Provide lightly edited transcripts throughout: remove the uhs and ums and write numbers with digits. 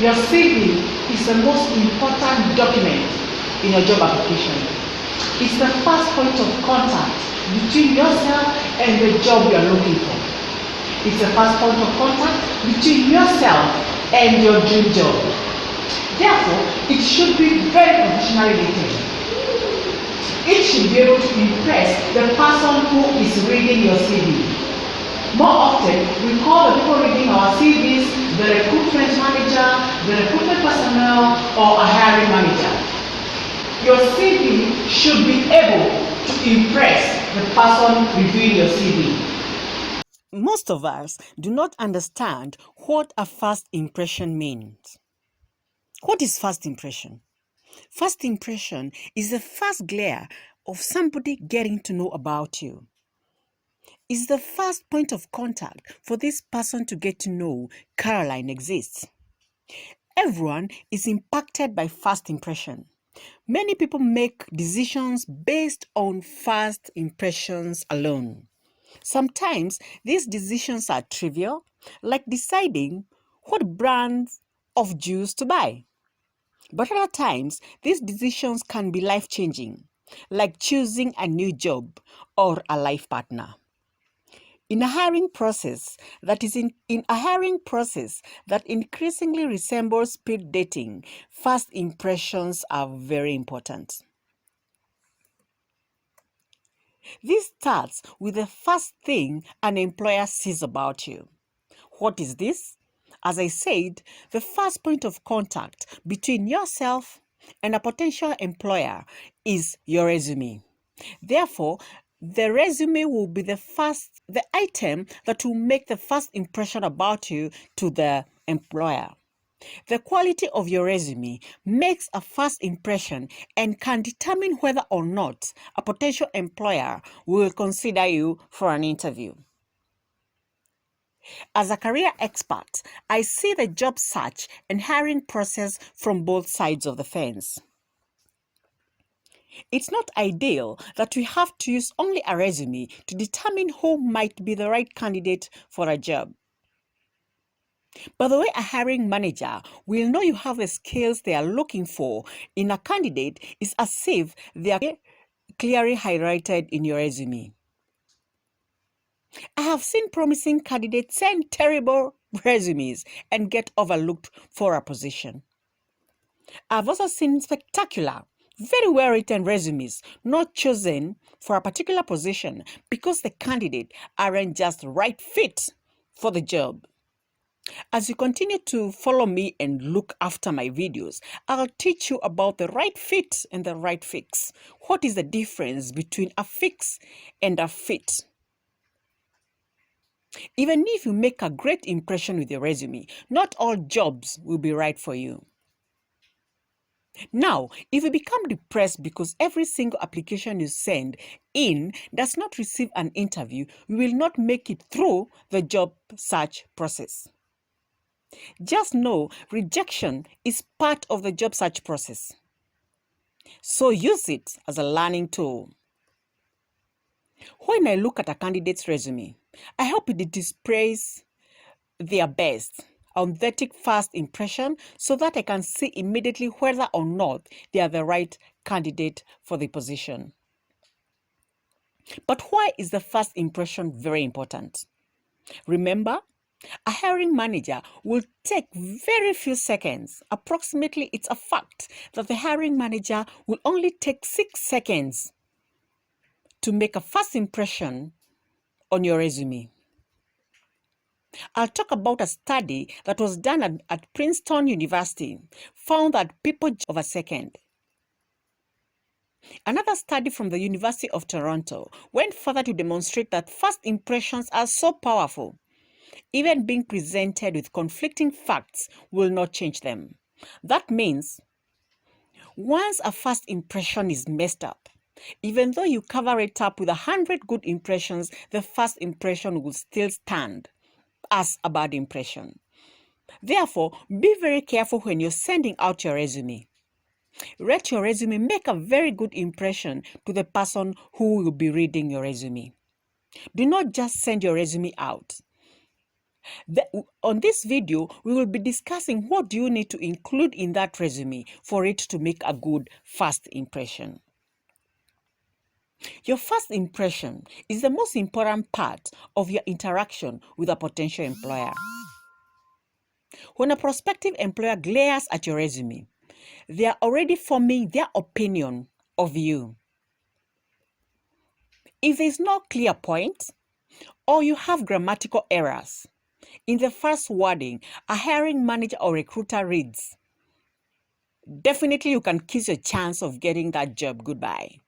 Your CV is the most important document in your job application. It's the first point of contact between yourself and the job you are looking for. It's the first point of contact between yourself and your dream job. Therefore, it should be very professionally written. It should be able to impress the person who is reading your CV. More often, we call the people reading our CVs the recruitment manager, the recruitment personnel, or a hiring manager. Your CV should be able to impress the person reviewing your CV. Most of us do not understand what a first impression means. What is first impression? First impression is the first glare of somebody getting to know about you. It's the first point of contact for this person to get to know Caroline exists. Everyone is impacted by first impression. Many people make decisions based on first impressions alone. Sometimes these decisions are trivial, like deciding what brand of juice to buy. But other times, these decisions can be life-changing, like choosing a new job or a life partner. In a hiring process that increasingly resembles speed dating, first impressions are very important. This starts with the first thing an employer sees about you. What is this? As I said, the first point of contact between yourself and a potential employer is your resume. Therefore, the resume will be the item that will make the first impression about you to the employer. The quality of your resume makes a first impression and can determine whether or not a potential employer will consider you for an interview. As a career expert, I see the job search and hiring process from both sides of the fence. It's not ideal that we have to use only a resume to determine who might be the right candidate for a job. But the way a hiring manager will know you have the skills they are looking for in a candidate is as if they are clearly highlighted in your resume. I have seen promising candidates send terrible resumes and get overlooked for a position. I've also seen spectacular, very well-written resumes not chosen for a particular position because the candidate aren't just the right fit for the job. As you continue to follow me and look after my videos, I'll teach you about the right fit and the right fix. What is the difference between a fix and a fit? Even if you make a great impression with your resume, not all jobs will be right for you. Now, if you become depressed because every single application you send in does not receive an interview, you will not make it through the job search process. Just know rejection is part of the job search process. So use it as a learning tool. When I look at a candidate's resume, I hope it displays their best, authentic first impression so that I can see immediately whether or not they are the right candidate for the position. But why is the first impression very important? Remember, a hiring manager will take very few seconds. Approximately, it's a fact that the hiring manager will only take 6 seconds to make a first impression on your resume. I'll talk about a study that was done at Princeton University, found that people of a second. Another study from the University of Toronto went further to demonstrate that first impressions are so powerful. Even being presented with conflicting facts will not change them. That means once a first impression is messed up, even though you cover it up with 100 good impressions, the first impression will still stand as a bad impression. Therefore, be very careful when you're sending out your resume. Rate your resume, make a very good impression to the person who will be reading your resume. Do not just send your resume out. On this video, we will be discussing what do you need to include in that resume for it to make a good first impression. Your first impression is the most important part of your interaction with a potential employer. When a prospective employer glares at your resume, they are already forming their opinion of you. If there is no clear point, or you have grammatical errors in the first wording a hiring manager or recruiter reads, definitely you can kiss your chance of getting that job goodbye.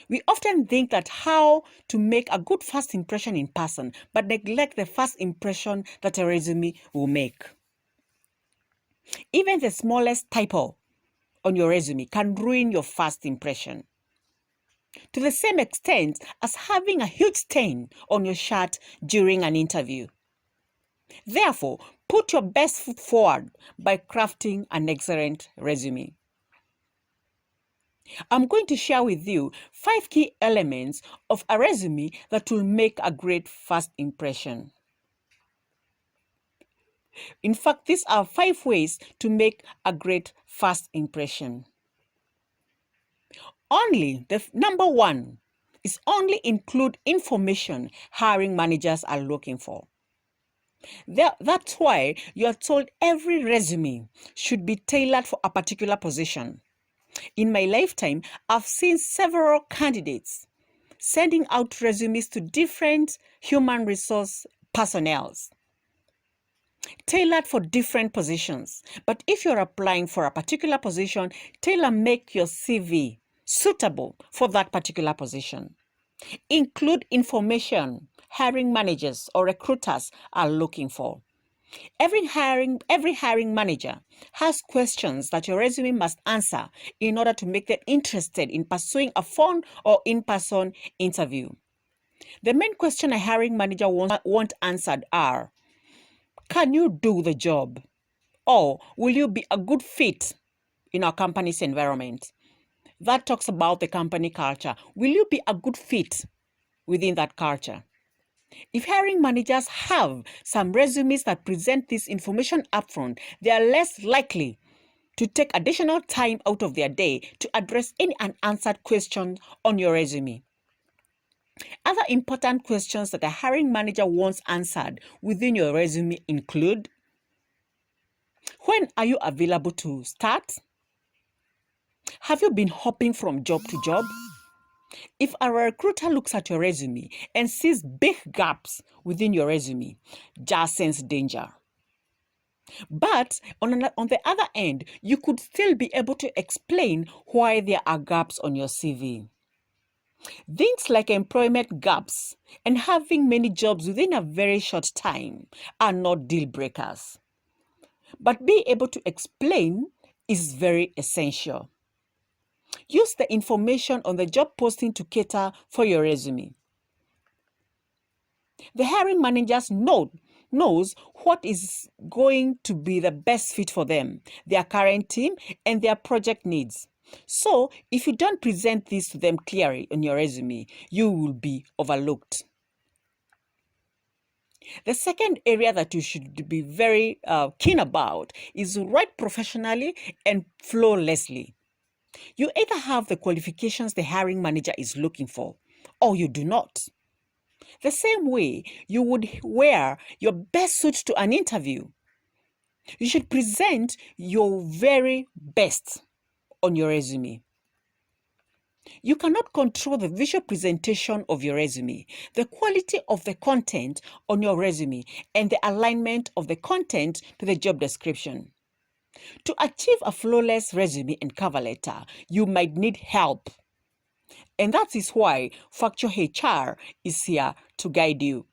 We often think that how to make a good first impression in person, but neglect the first impression that a resume will make. Even the smallest typo on your resume can ruin your first impression, to the same extent as having a huge stain on your shirt during an interview. Therefore, put your best foot forward by crafting an excellent resume. I'm going to share with you 5 key elements of a resume that will make a great first impression. In fact, these are 5 ways to make a great first impression. Number 1 is only include information hiring managers are looking for. That's why you are told every resume should be tailored for a particular position. In my lifetime, I've seen several candidates sending out resumes to different human resource personnel, tailored for different positions. But if you're applying for a particular position, tailor-make your CV suitable for that particular position. Include information hiring managers or recruiters are looking for. Every hiring manager has questions that your resume must answer in order to make them interested in pursuing a phone or in-person interview. The main question a hiring manager wants answered are, can you do the job? Or will you be a good fit in our company's environment? That talks about the company culture. Will you be a good fit within that culture? If hiring managers have some resumes that present this information upfront, they are less likely to take additional time out of their day to address any unanswered questions on your resume. Other important questions that a hiring manager wants answered within your resume include, when are you available to start? Have you been hopping from job to job? If a recruiter looks at your resume and sees big gaps within your resume, just sense danger. But on the other end, you could still be able to explain why there are gaps on your CV. Things like employment gaps and having many jobs within a very short time are not deal breakers. But being able to explain is very essential. Use the information on the job posting to cater for your resume. The hiring managers knows what is going to be the best fit for them, their current team, and their project needs. So, if you don't present this to them clearly on your resume, you will be overlooked. The second area that you should be very keen about is write professionally and flawlessly. You either have the qualifications the hiring manager is looking for, or you do not. The same way you would wear your best suit to an interview, you should present your very best on your resume. You cannot control the visual presentation of your resume, the quality of the content on your resume, and the alignment of the content to the job description. To achieve a flawless resume and cover letter, you might need help. And that is why Factual HR is here to guide you.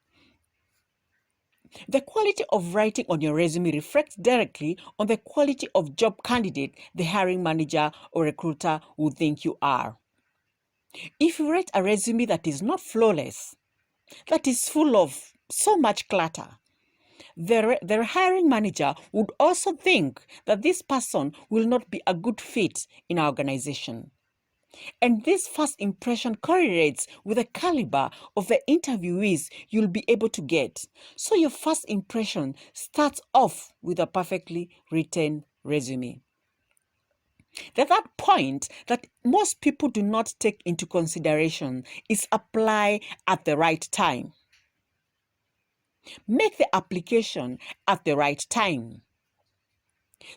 The quality of writing on your resume reflects directly on the quality of job candidate the hiring manager or recruiter will think you are. If you write a resume that is not flawless, that is full of so much clutter, the hiring manager would also think that this person will not be a good fit in our organization. And this first impression correlates with the caliber of the interviewees you'll be able to get. So your first impression starts off with a perfectly written resume. The third point that most people do not take into consideration is apply at the right time. Make the application at the right time.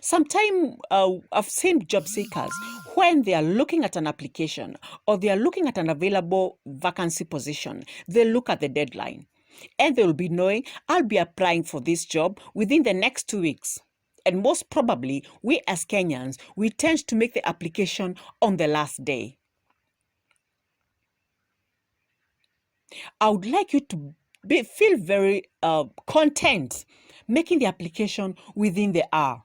Sometimes I've seen job seekers when they are looking at an application or they are looking at an available vacancy position, they look at the deadline and they will be knowing I'll be applying for this job within the next 2 weeks. And most probably, we as Kenyans, we tend to make the application on the last day. I would like you to feel very content making the application within the hour.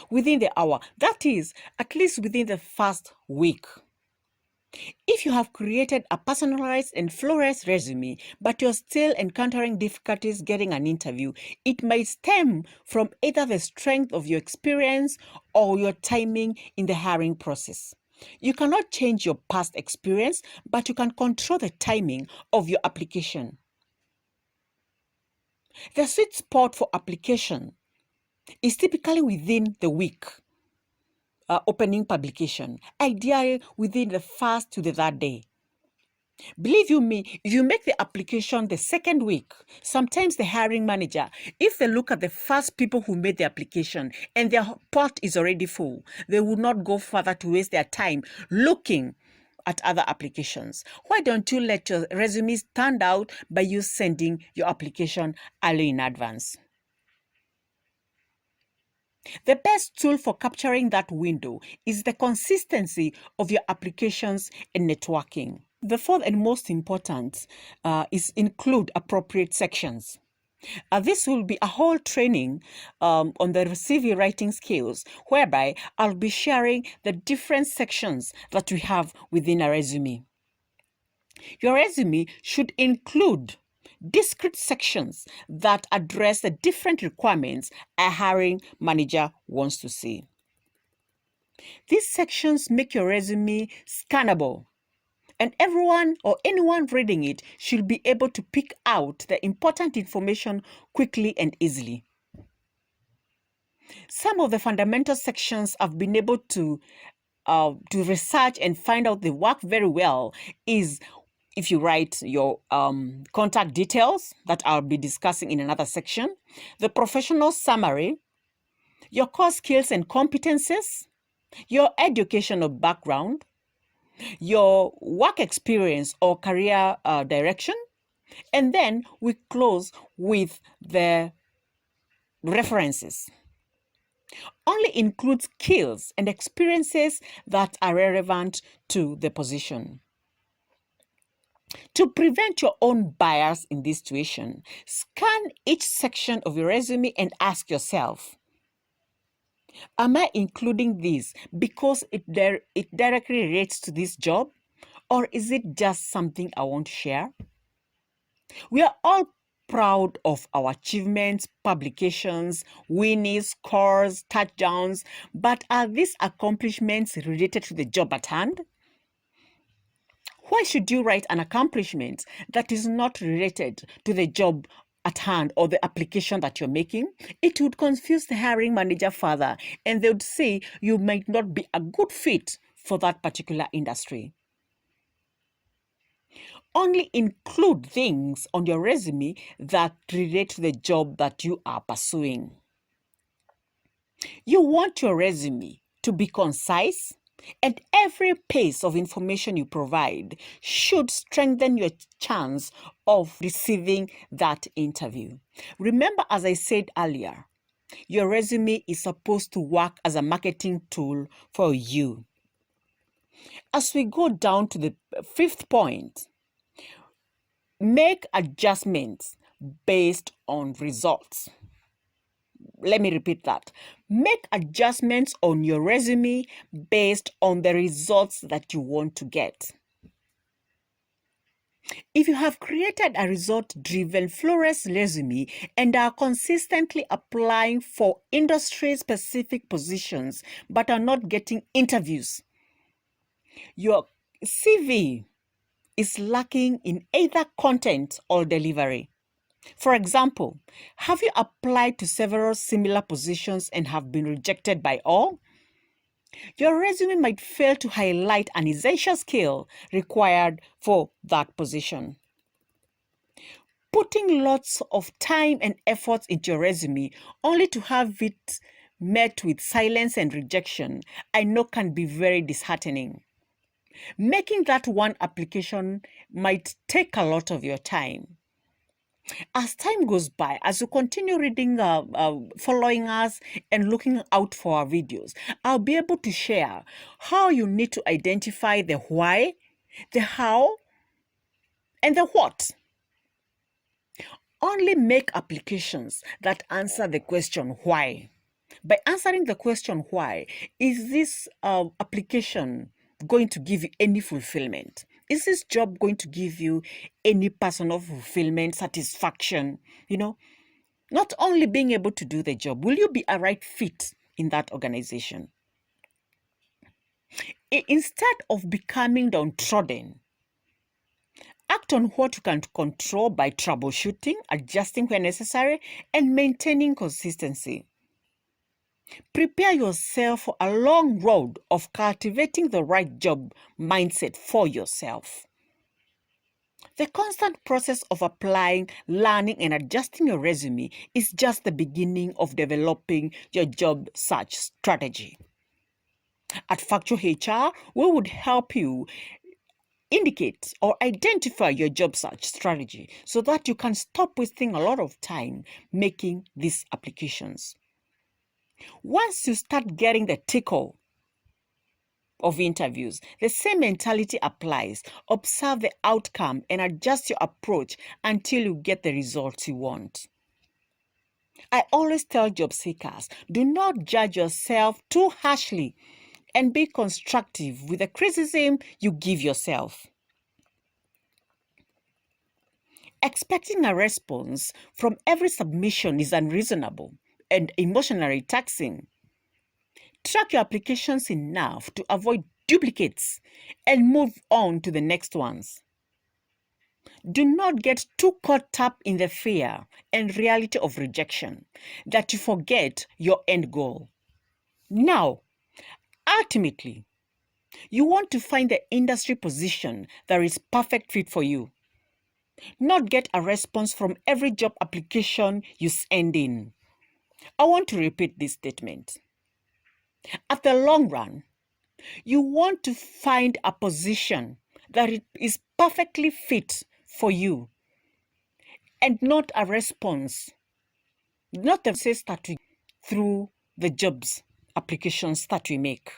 Within the hour, that is, at least within the first week. If you have created a personalized and flawless resume, but you're still encountering difficulties getting an interview, it might stem from either the strength of your experience or your timing in the hiring process. You cannot change your past experience, but you can control the timing of your application. The sweet spot for application is typically within the week. Opening publication, ideally within the first to the third day. Believe you me, if you make the application the second week, sometimes the hiring manager, if they look at the first people who made the application and their pot is already full, they will not go further to waste their time looking at other applications. Why don't you let your resume stand out by you sending your application early in advance? The best tool for capturing that window is the consistency of your applications and networking. The fourth and most important is include appropriate sections. This will be a whole training on the CV writing skills, whereby I'll be sharing the different sections that we have within a resume. Your resume should include discrete sections that address the different requirements a hiring manager wants to see. These sections make your resume scannable, and everyone or anyone reading it should be able to pick out the important information quickly and easily. Some of the fundamental sections I've been able to research and find out they work very well is if you write your contact details that I'll be discussing in another section, the professional summary, your core skills and competences, your educational background, your work experience or career direction, and then we close with the references. Only include skills and experiences that are relevant to the position. To prevent your own bias in this situation, scan each section of your resume and ask yourself, am I including this because it directly relates to this job, or is it just something I want to share? We are all proud of our achievements, publications, winnings, scores, touchdowns, but are these accomplishments related to the job at hand? Why should you write an accomplishment that is not related to the job at hand or the application that you're making? It would confuse the hiring manager further, and they would say you might not be a good fit for that particular industry. Only include things on your resume that relate to the job that you are pursuing. You want your resume to be concise, and every piece of information you provide should strengthen your chance of receiving that interview. Remember, as I said earlier, your resume is supposed to work as a marketing tool for you. As we go down to the fifth point, make adjustments based on results. Let me repeat that. Make adjustments on your resume based on the results that you want to get. If you have created a result-driven flawless resume and are consistently applying for industry-specific positions but are not getting interviews, Your CV is lacking in either content or delivery. For example, have you applied to several similar positions and have been rejected by all? Your resume might fail to highlight an essential skill required for that position. Putting lots of time and effort into your resume only to have it met with silence and rejection, I know can be very disheartening. Making that one application might take a lot of your time. As time goes by, as you continue reading, following us, and looking out for our videos, I'll be able to share how you need to identify the why, the how, and the what. Only make applications that answer the question why. By answering the question why, is this application going to give you any fulfillment? Is this job going to give you any personal fulfillment, satisfaction? Not only being able to do the job, will you be a right fit in that organization? Instead of becoming downtrodden, act on what you can control by troubleshooting, adjusting where necessary, and maintaining consistency. Prepare yourself for a long road of cultivating the right job mindset for yourself. The constant process of applying, learning, and adjusting your resume is just the beginning of developing your job search strategy. At Factual HR, we would help you indicate or identify your job search strategy so that you can stop wasting a lot of time making these applications. Once you start getting the tickle of interviews, the same mentality applies. Observe the outcome and adjust your approach until you get the results you want. I always tell job seekers, do not judge yourself too harshly and be constructive with the criticism you give yourself. Expecting a response from every submission is unreasonable and emotionally taxing. Track your applications enough to avoid duplicates and move on to the next ones. Do not get too caught up in the fear and reality of rejection that you forget your end goal. Now, ultimately, you want to find the industry position that is perfect fit for you. Not get a response from every job application you send in. I want to repeat this statement. At the long run, you want to find a position that is perfectly fit for you and not a response, not the process that we through the jobs applications that we make.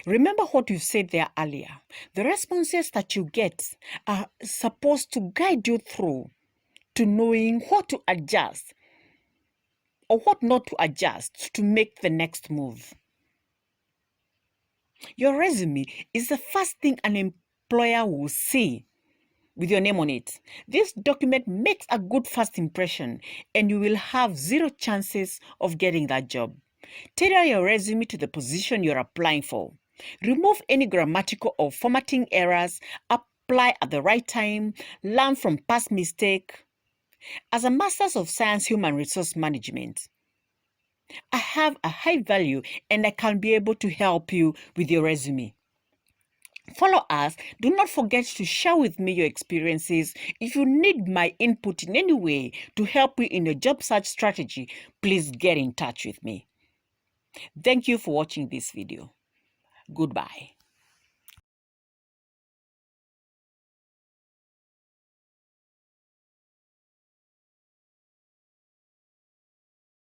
Remember what you said there earlier. The responses that you get are supposed to guide you through to knowing what to adjust or what not to adjust to make the next move. Your resume is the first thing an employer will see with your name on it. This document makes a good first impression and you will have zero chances of getting that job. Tailor your resume to the position you're applying for. Remove any grammatical or formatting errors. Apply at the right time. Learn from past mistakes. As a Master's of Science Human Resource Management, I have a high value and I can be able to help you with your resume. Follow us. Do not forget to share with me your experiences. If you need my input in any way to help you in your job search strategy, please get in touch with me. Thank you for watching this video. Goodbye.